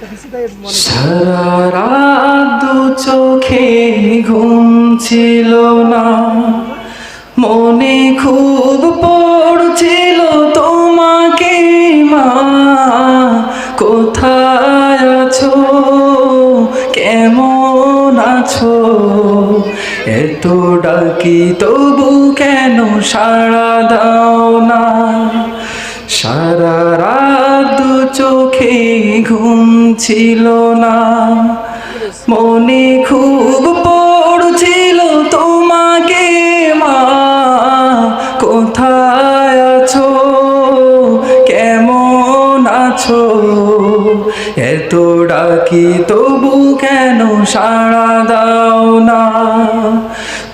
সারা রাত দু চোখে ঘুম ছিল না, মনে খুব পড়ছিল তোমাকে মা, কোথায় আছো, কেমন আছো, এত ডাকি তবু কেন সাড়া দাও না। সারা রাত দু চোখে ঘুম ছিল না, মনে খুব পড়ছিল তোমাকে মা, কোথায় আছো, কেমন আছো, এত ডাকি তবু কেন সাড়া দাও না।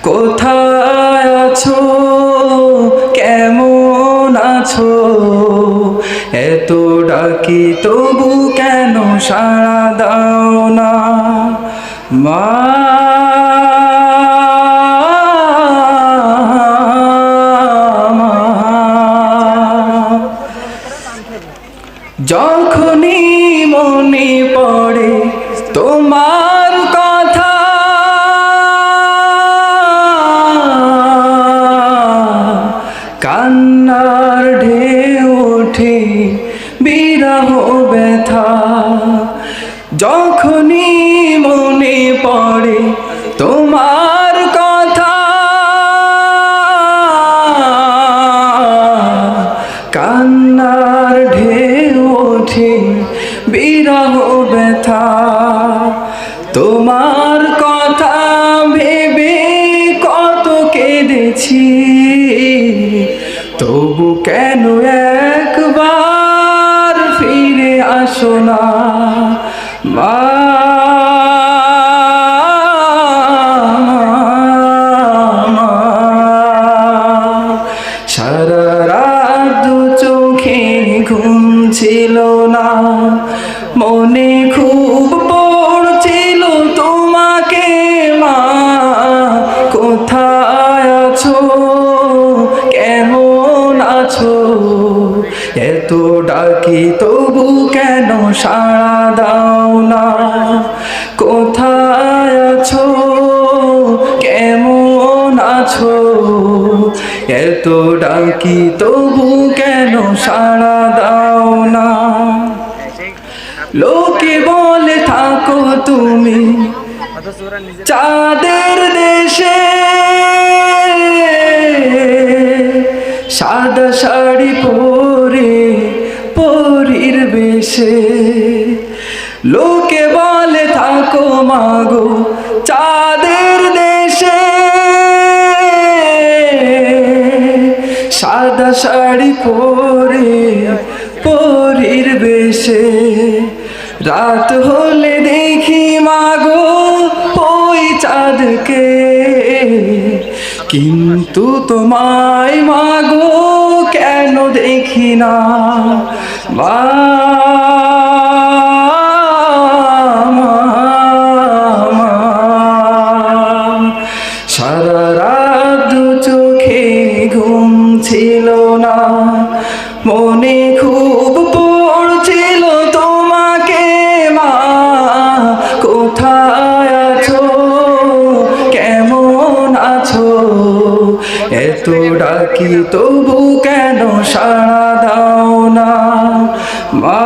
কোথায় আছো, কেমন আছো, এত ডাকি তবু কেন সাড়া দাও না মা। যখনই মনে পড়ে তোমার কথা, কান্নার ঢেউ ওঠে বিরহ ব্যথা। যখনই মনে পড়ে তোমার কথা, কান্নার ঢেউ ওঠে বিরহ ব্যথা। তোমার কথা ভেবে কত কেঁদেছি, তবু কেন একবার ফিরে আসো না মা। সারা রাত দু চোখে ঘুম ছিল না, মনে খুব পড়ছিল তোমাকে মা, কোথায় আছো, কেমন আছো, এত ডাকি তবু কেন সাড়া দাও না। কোথায় আছো, কেমন আছো, এত ডাকি তবু কেন সাড়া দাও না। লোকে বলে থাকো তুমি চাঁদের দেশে, সাদা শাড়ি পরে পরীর বেশে। লোকে বলে থাকো মাগো চাঁদের দেশে, সাদা শাড়ি পরে পরীর বেশে। রাত হলে দেখি মাগো ওই চাঁদকে, কিন্তু তোমায় মাগো কেন দেখি না মা। সারা রাত দু চোখে ঘুম ছিল না, মনে খুব পড়ছিল তোমাকে মা, কোথায় আছো, কেমন আছো, এত ডাকি তবু কেন সাড়া দাও না মা।